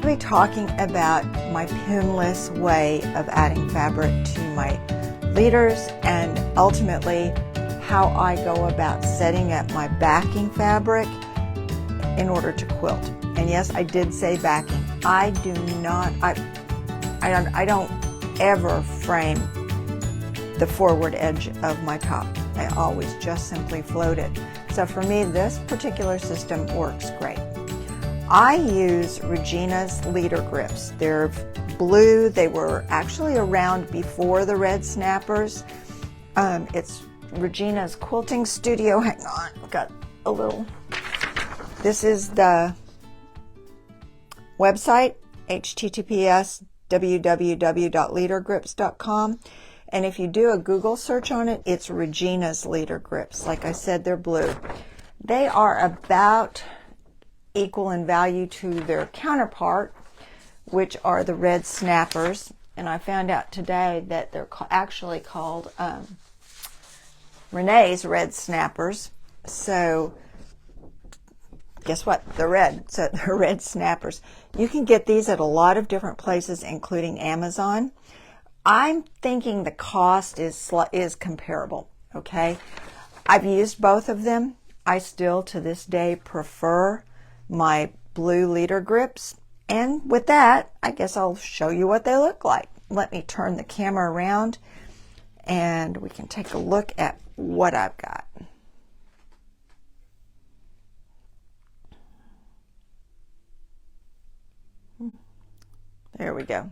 to be talking about my pinless way of adding fabric to my leaders and ultimately how I go about setting up my backing fabric in order to quilt. And yes, I did say backing. I don't ever frame the forward edge of my top. I always just simply float it. So for me, this particular system works great. I use Regina's Leadergrips. They're blue. They were actually around before the red snappers. It's Regina's Quilting Studio. Hang on, I've got a little. This is the website, https://www.leadergrips.com. And if you do a Google search on it, it's Regina's Leadergrips. Like I said, they're blue. They are about equal in value to their counterpart, which are the red snappers. And I found out today that they're actually called Renee's red snappers. So guess what? They're red. So they're red snappers. You can get these at a lot of different places, including Amazon. I'm thinking the cost is comparable, okay? I've used both of them. I still, to this day, prefer my blue Leadergrips. And with that, I guess I'll show you what they look like. Let me turn the camera around and we can take a look at what I've got. There we go.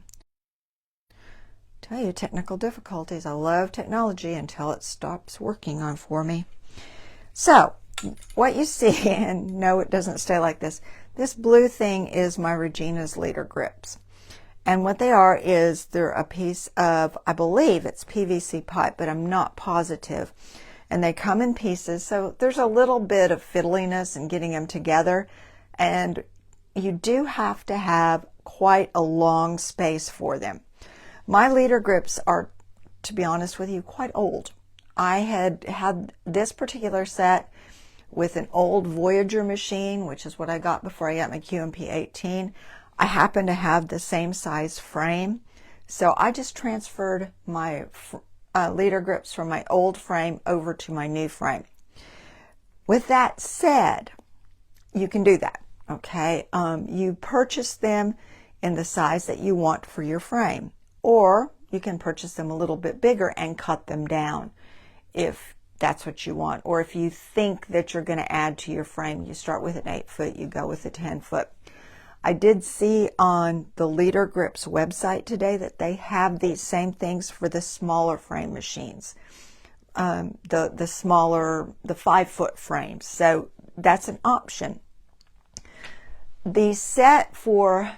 Tell you, technical difficulties. I love technology until it stops working on for me. So what you see, and no, it doesn't stay like this. This blue thing is my Regina's Leadergrips. And what they are is they're a piece of, I believe it's PVC pipe, but I'm not positive. And they come in pieces, so there's a little bit of fiddliness in getting them together. And you do have to have quite a long space for them. My Leadergrips are, to be honest with you, quite old. I had this particular set with an old Voyager machine, which is what I got before I got my QMP 18. I happen to have the same size frame, so I just transferred my Leadergrips from my old frame over to my new frame. With that said, you can do that, okay? You purchase them in the size that you want for your frame, or you can purchase them a little bit bigger and cut them down if that's what you want. Or if you think that you're going to add to your frame, you start with an 8-foot, you go with a 10-foot. I did see on the Leadergrips website today that they have these same things for the smaller frame machines, the smaller, the 5-foot frames. So that's an option. The set for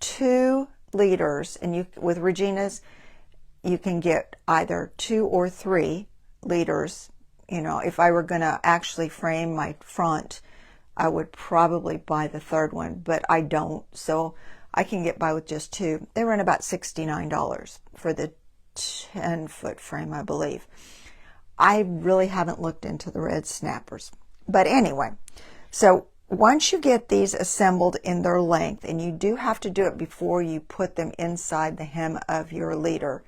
2 leaders, and with Regina's, you can get either 2 or 3 leaders. You know, if I were going to actually frame my front, I would probably buy the 3rd one, but I don't, so I can get by with just 2. They run about $69 for the 10-foot frame, I believe. I really haven't looked into the red snappers. But anyway, so once you get these assembled in their length, and you do have to do it before you put them inside the hem of your leader,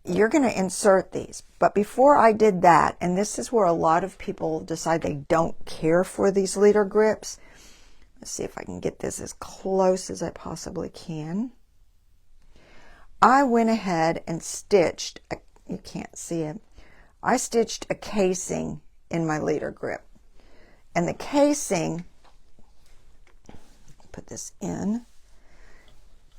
you're going to insert these. But before I did that, and this is where a lot of people decide they don't care for these Leadergrips. Let's see if I can get this as close as I possibly can. I went ahead and stitched, you can't see it, I stitched a casing in my Leadergrip. And the casing, put this in.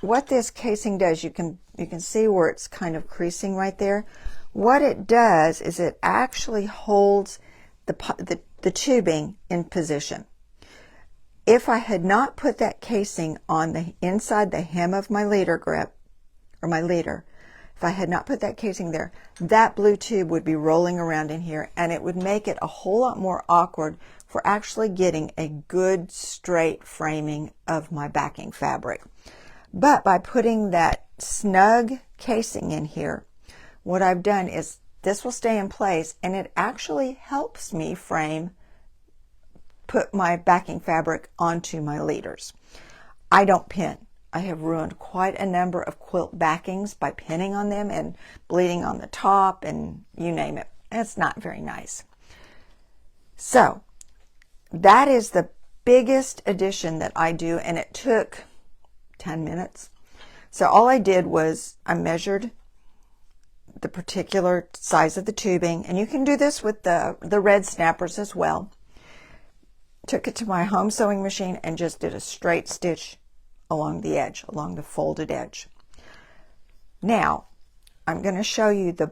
What this casing does, you can see where it's kind of creasing right there. What it does is it actually holds the tubing in position. If I had not put that casing on the inside the hem of my Leadergrip, or my leader, if I had not put that casing there, that blue tube would be rolling around in here, and it would make it a whole lot more awkward for actually getting a good straight framing of my backing fabric. But by putting that snug casing in here, what I've done is this will stay in place, and it actually helps me put my backing fabric onto my leaders. I don't pin. I have ruined quite a number of quilt backings by pinning on them and bleeding on the top and you name it. It's not very nice. So that is the biggest addition that I do, and it took 10 minutes. So all I did was I measured the particular size of the tubing, and you can do this with the red snappers as well. Took it to my home sewing machine and just did a straight stitch along the edge, along the folded edge. Now I'm going to show you the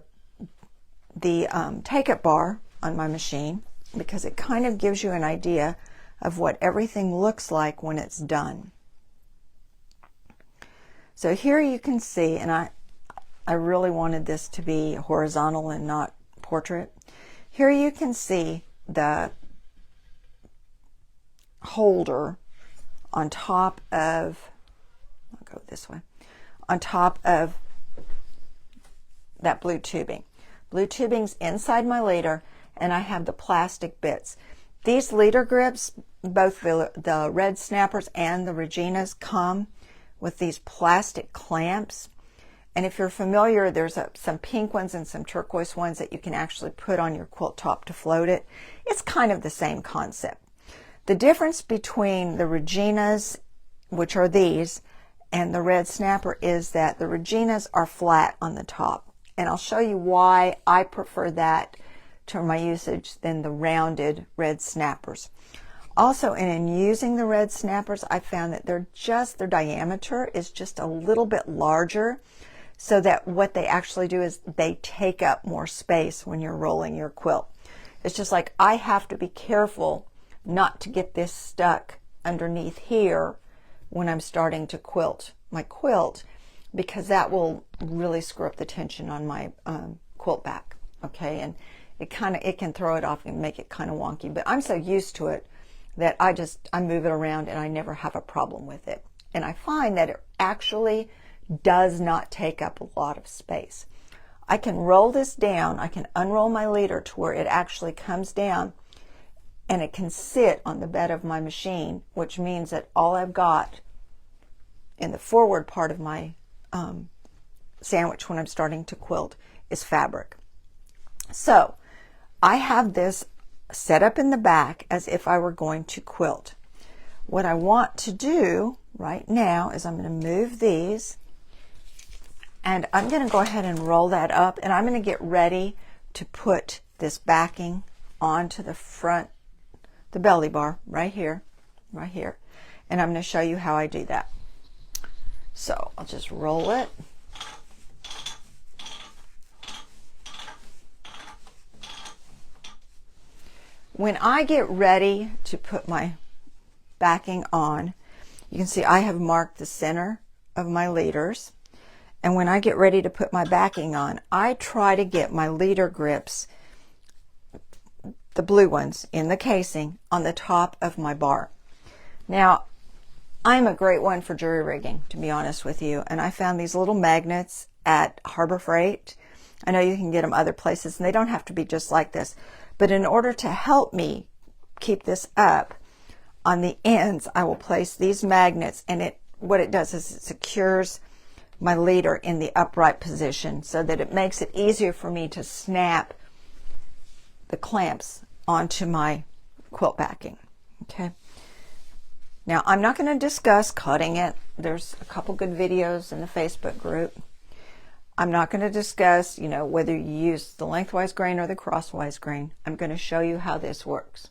take-up bar on my machine, because it kind of gives you an idea of what everything looks like when it's done. So here you can see, and I really wanted this to be horizontal and not portrait. Here you can see the holder on top of, I'll go this way, on top of that blue tubing. Blue tubing's inside my leader, and I have the plastic bits. These Leadergrips, both the red snappers and the Reginas, come with these plastic clamps. And if you're familiar, there's some pink ones and some turquoise ones that you can actually put on your quilt top to float it. It's kind of the same concept. The difference between the Reginas, which are these, and the red snapper is that the Reginas are flat on the top. And I'll show you why I prefer that to my usage than the rounded red snappers. Also, in using the red snappers, I found that their diameter is just a little bit larger, so that what they actually do is they take up more space when you're rolling your quilt. It's just like I have to be careful not to get this stuck underneath here when I'm starting to quilt my quilt, because that will really screw up the tension on my quilt back. Okay, and it can throw it off and make it kind of wonky, but I'm so used to it that I move it around and I never have a problem with it. And I find that it actually does not take up a lot of space. I can roll this down, I can unroll my leader to where it actually comes down and it can sit on the bed of my machine, which means that all I've got in the forward part of my sandwich when I'm starting to quilt is fabric. So I have this set up in the back as if I were going to quilt. What I want to do right now is I'm going to move these, and I'm going to go ahead and roll that up, and I'm going to get ready to put this backing onto the front, the belly bar right here, and I'm going to show you how I do that. So I'll just roll it. When I get ready to put my backing on, you can see I have marked the center of my leaders. And when I get ready to put my backing on, I try to get my Leadergrips, the blue ones in the casing, on the top of my bar. Now, I'm a great one for jury rigging, to be honest with you. And I found these little magnets at Harbor Freight. I know you can get them other places, and they don't have to be just like this. But in order to help me keep this up, on the ends I will place these magnets, and what it does is it secures my leader in the upright position so that it makes it easier for me to snap the clamps onto my quilt backing. Okay. Now I'm not going to discuss cutting it. There's a couple good videos in the Facebook group. I'm not going to discuss, whether you use the lengthwise grain or the crosswise grain. I'm going to show you how this works.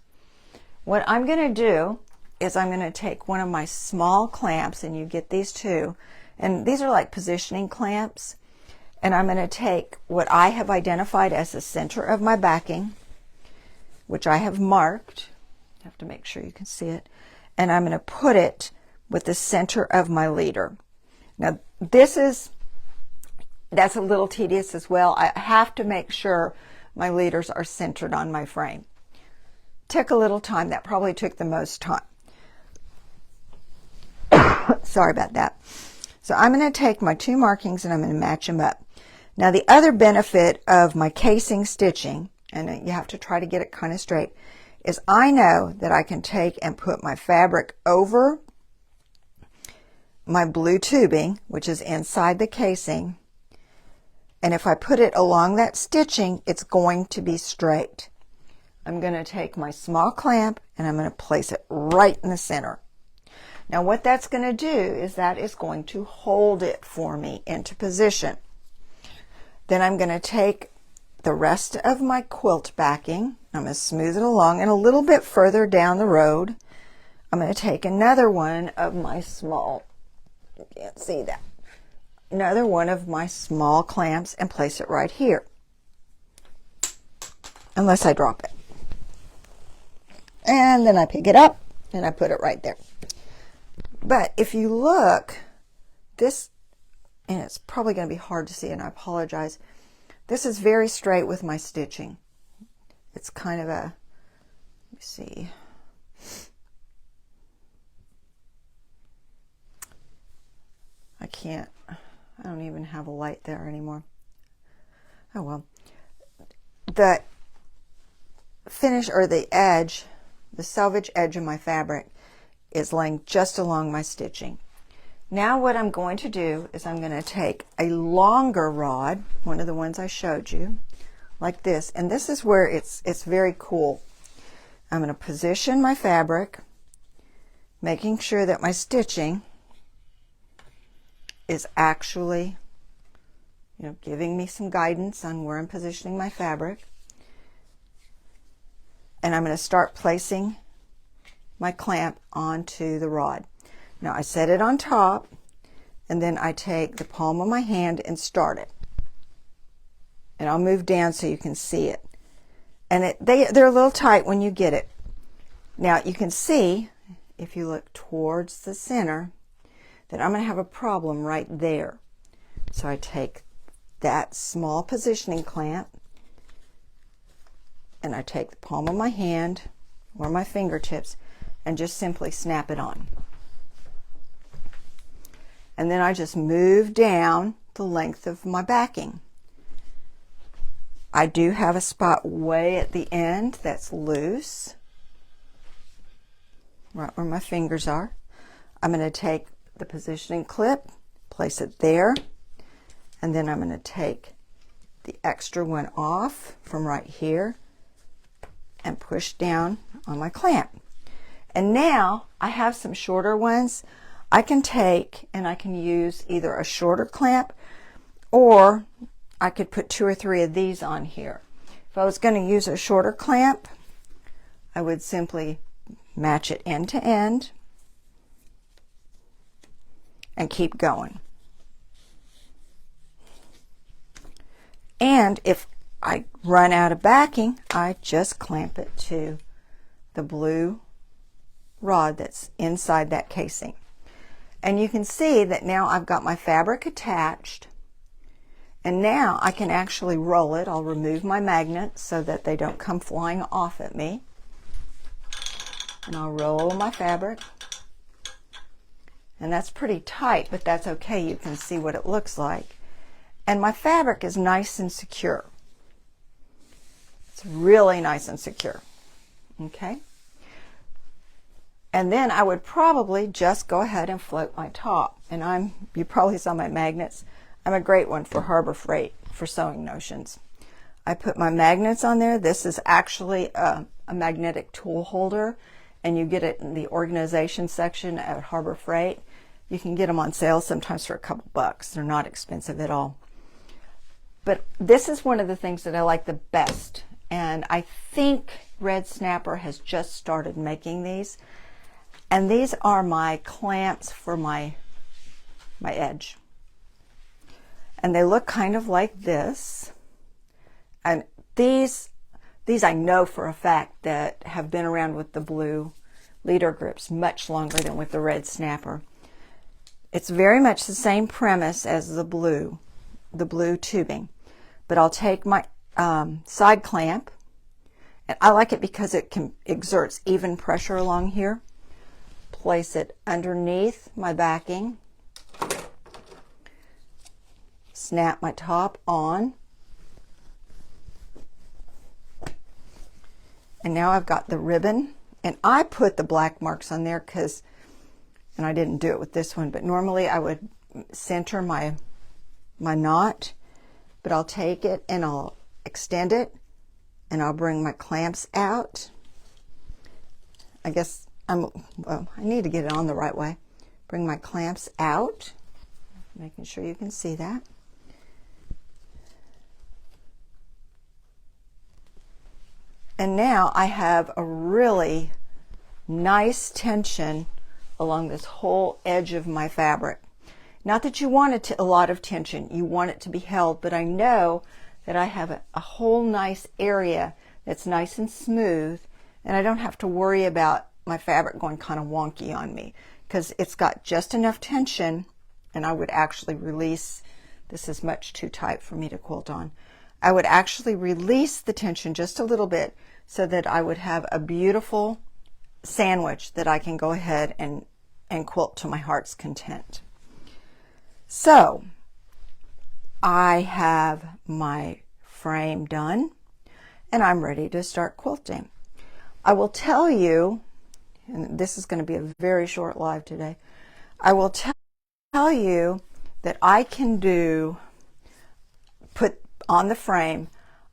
What I'm going to do is I'm going to take one of my small clamps, and you get these too, and these are like positioning clamps, and I'm going to take what I have identified as the center of my backing, which I have marked. You have to make sure you can see it, and I'm going to put it with the center of my leader. Now that's a little tedious as well. I have to make sure my leaders are centered on my frame. Took a little time. That probably took the most time. Sorry about that. So I'm going to take my two markings and I'm going to match them up. Now the other benefit of my casing stitching, and you have to try to get it kind of straight, is I know that I can take and put my fabric over my blue tubing, which is inside the casing, and if I put it along that stitching, it's going to be straight. I'm going to take my small clamp and I'm going to place it right in the center. Now what that's going to do is that is going to hold it for me into position. Then I'm going to take the rest of my quilt backing, I'm going to smooth it along, and a little bit further down the road, I'm going to take another one of my small, you can't see that, another one of my small clamps and place it right here, unless I drop it. And then I pick it up and I put it right there. But if you look, this, and it's probably going to be hard to see, and I apologize, this is very straight with my stitching. It's kind of a, let me see, I don't even have a light there anymore. Oh well. The finish, or the edge, the selvage edge of my fabric is laying just along my stitching. Now what I'm going to do is I'm going to take a longer rod, one of the ones I showed you, like this, and this is where it's very cool. I'm going to position my fabric, making sure that my stitching is actually, giving me some guidance on where I'm positioning my fabric. And I'm going to start placing my clamp onto the rod. Now I set it on top, and then I take the palm of my hand and start it. And I'll move down so you can see it. And they're a little tight when you get it. Now you can see, if you look towards the center, that I'm going to have a problem right there. So I take that small positioning clamp, and I take the palm of my hand or my fingertips and just simply snap it on. And then I just move down the length of my backing. I do have a spot way at the end that's loose, right where my fingers are. I'm going to take the positioning clip, place it there, and then I'm going to take the extra one off from right here and push down on my clamp. And now I have some shorter ones. I can take and I can use either a shorter clamp, or I could put 2 or 3 of these on here. If I was going to use a shorter clamp, I would simply match it end to end and keep going. And if I run out of backing, I just clamp it to the blue rod that's inside that casing. And you can see that now I've got my fabric attached, and now I can actually roll it. I'll remove my magnets so that they don't come flying off at me. And I'll roll my fabric. And that's pretty tight, but that's okay. You can see what it looks like. And my fabric is nice and secure. It's really nice and secure. Okay? And then I would probably just go ahead and float my top. And you probably saw my magnets. I'm a great one for Harbor Freight for sewing notions. I put my magnets on there. This is actually a magnetic tool holder, and you get it in the organization section at Harbor Freight. You can get them on sale sometimes for a couple bucks. They're not expensive at all. But this is one of the things that I like the best. And I think Red Snapper has just started making these. And these are my clamps for my edge. And they look kind of like this. And these I know for a fact that have been around with the blue Leadergrips much longer than with the Red Snapper. It's very much the same premise as the blue tubing. But I'll take my side clamp, and I like it because it exerts even pressure along here. Place it underneath my backing, snap my top on, and now I've got the ribbon. And I put the black marks on there because and I didn't do it with this one, but normally I would center my knot, but I'll take it and I'll extend it, and I'll bring my clamps out. I guess I need to get it on the right way. Bring my clamps out, making sure you can see that. And now I have a really nice tension along this whole edge of my fabric. Not that you want a lot of tension, you want it to be held, but I know that I have a whole nice area that's nice and smooth, and I don't have to worry about my fabric going kind of wonky on me, because it's got just enough tension. And I would actually release, this is much too tight for me to quilt on. I would actually release the tension just a little bit so that I would have a beautiful sandwich that I can go ahead and quilt to my heart's content. So I have my frame done and I'm ready to start quilting. I will tell you, and this is going to be a very short live today, I will tell you that I can put on the frame,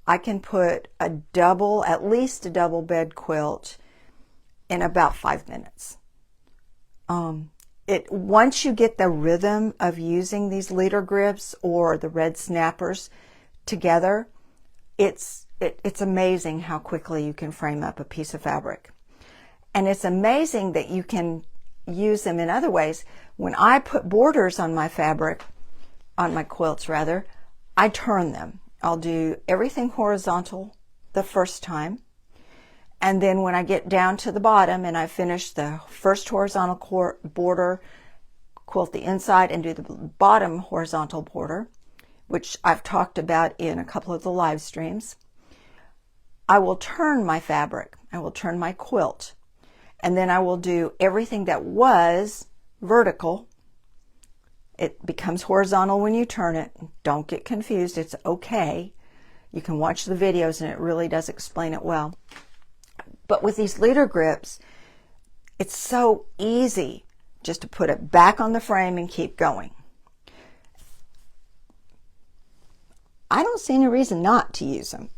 I can put at least a double bed quilt in about 5 minutes. Once you get the rhythm of using these Leadergrips or the red snappers together, it's amazing how quickly you can frame up a piece of fabric. And it's amazing that you can use them in other ways. When I put borders on my fabric, on my quilts rather, I turn them. I'll do everything horizontal the first time, and then when I get down to the bottom and I finish the first horizontal border, quilt the inside and do the bottom horizontal border, which I've talked about in a couple of the live streams, I will turn my fabric, I will turn my quilt, and then I will do everything that was vertical. It becomes horizontal when you turn it. Don't get confused, it's okay. You can watch the videos and it really does explain it well. But with these Leadergrips, it's so easy just to put it back on the frame and keep going. I don't see any reason not to use them.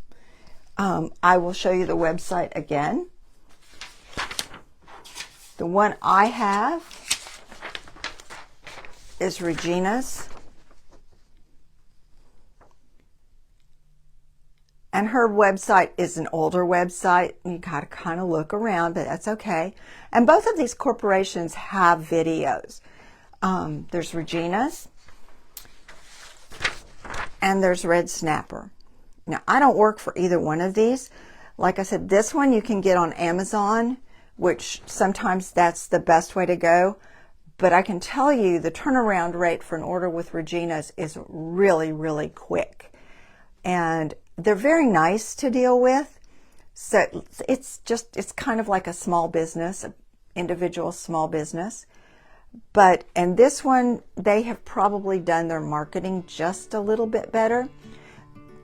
I will show you the website again. The one I have is Regina's. And her website is an older website. You gotta kind of look around, but that's okay. And both of these corporations have videos. There's Regina's and there's Red Snapper. Now, I don't work for either one of these. Like I said, this one you can get on Amazon, which sometimes that's the best way to go. But I can tell you the turnaround rate for an order with Regina's is really, really quick. And they're very nice to deal with. So it's kind of like a small business, an individual small business. And this one, they have probably done their marketing just a little bit better.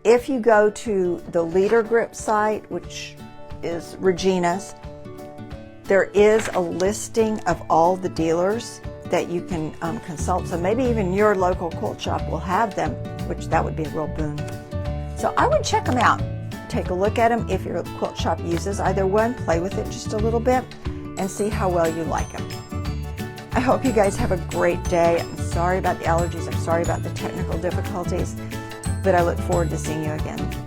If you go to the Leadergrip site, which is Regina's, there is a listing of all the dealers that you can consult. So maybe even your local quilt shop will have them, which that would be a real boon. So I would check them out. Take a look at them. If your quilt shop uses either one, play with it just a little bit and see how well you like them. I hope you guys have a great day. I'm sorry about the allergies. I'm sorry about the technical difficulties, but I look forward to seeing you again.